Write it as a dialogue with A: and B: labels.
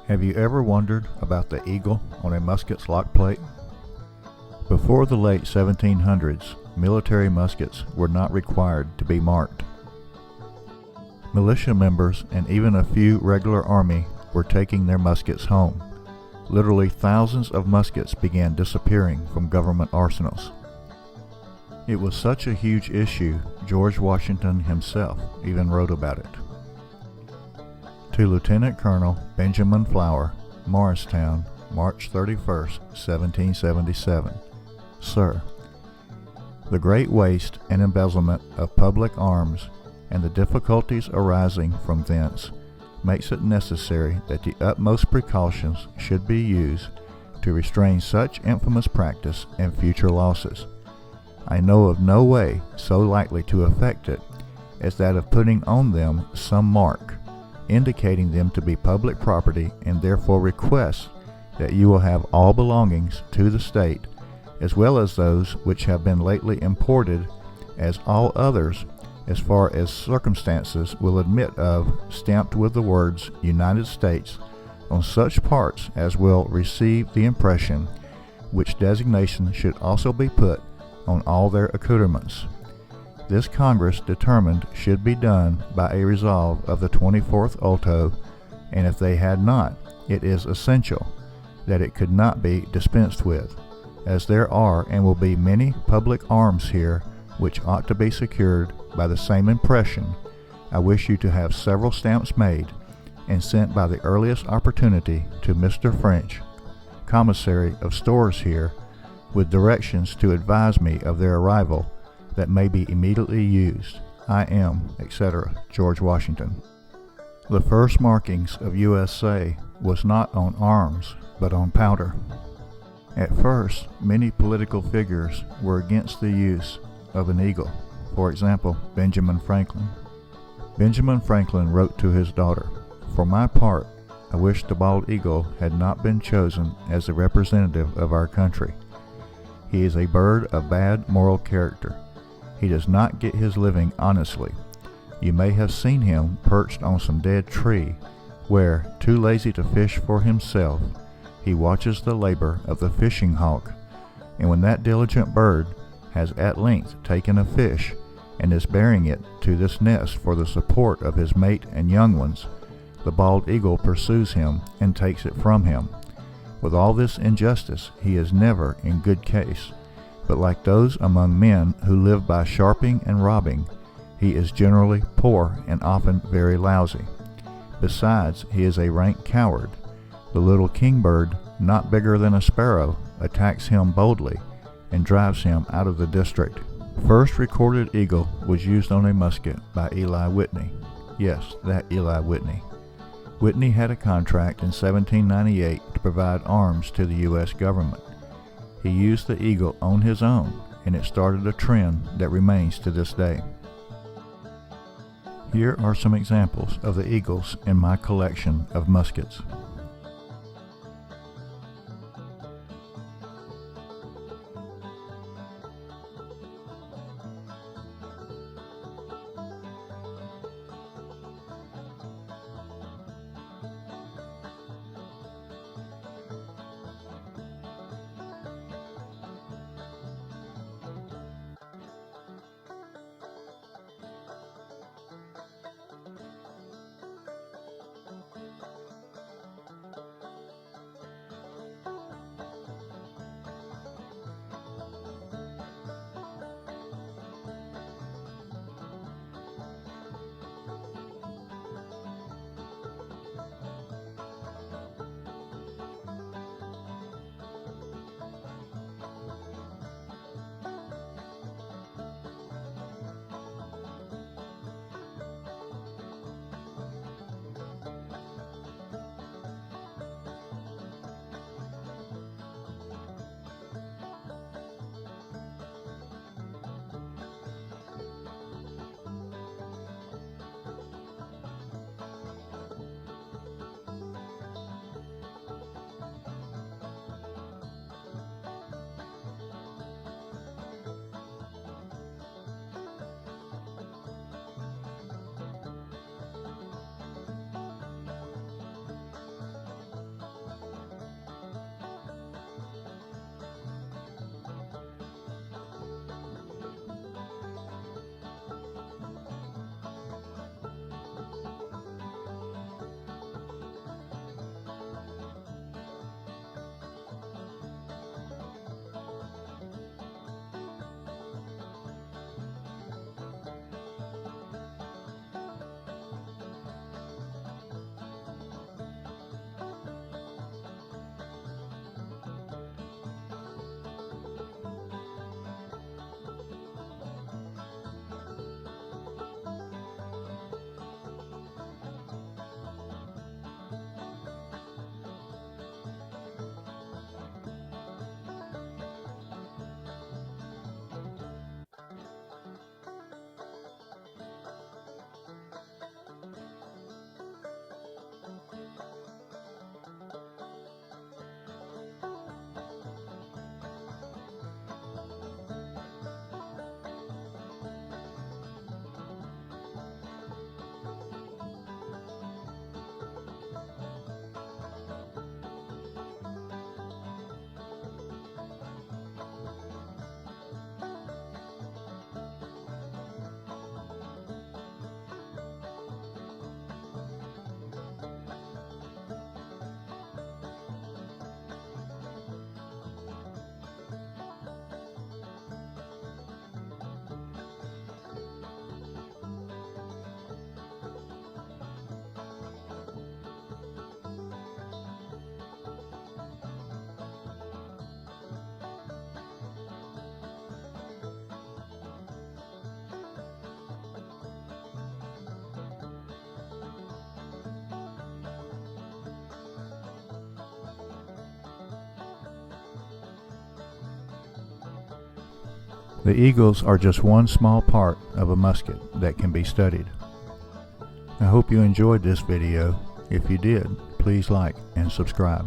A: Have you ever wondered about the eagle on a musket's lock plate? Before the late 1700s, military muskets were not required to be marked. Militia members and even a few regular army were taking their muskets home. Literally thousands of muskets began disappearing from government arsenals. It was such a huge issue, George Washington himself even wrote about it. To Lieutenant Colonel Benjamin Flower, Morristown, March 31, 1777. Sir, the great waste and embezzlement of public arms and the difficulties arising from thence makes it necessary that the utmost precautions should be used to restrain such infamous practice and future losses. I know of no way so likely to effect it as that of putting on them some mark, indicating them to be public property, and therefore request that you will have all belongings to the state, as well as those which have been lately imported, as all others, as far as circumstances will admit of, stamped with the words United States on such parts as will receive the impression, which designation should also be put on all their accoutrements. This Congress determined should be done by a resolve of the 24th ulto, and if they had not, it is essential that it could not be dispensed with, as there are and will be many public arms here which ought to be secured by the same impression. I wish you to have several stamps made and sent by the earliest opportunity to Mr. French, commissary of stores here, with directions to advise me of their arrival, that may be immediately used. I am, etc., George Washington. The first markings of USA was not on arms, but on powder. At first, many political figures were against the use of an eagle. For example, Benjamin Franklin. Benjamin Franklin wrote to his daughter, "For my part, I wish the bald eagle had not been chosen as the representative of our country. He is a bird of bad moral character. He does not get his living honestly. You may have seen him perched on some dead tree, where, too lazy to fish for himself, he watches the labor of the fishing hawk, and when that diligent bird has at length taken a fish, and is bearing it to this nest for the support of his mate and young ones, the bald eagle pursues him and takes it from him. With all this injustice, he is never in good case, but like those among men who live by sharping and robbing, he is generally poor and often very lousy. Besides, he is a rank coward. The little kingbird, not bigger than a sparrow, attacks him boldly and drives him out of the district." First recorded eagle was used on a musket by Eli Whitney. Yes, that Eli Whitney. Whitney had a contract in 1798 to provide arms to the U.S. government. He used the eagle on his own, and it started a trend that remains to this day. Here are some examples of the eagles in my collection of muskets. The eagles are just one small part of a musket that can be studied. I hope you enjoyed this video. If you did, please like and subscribe.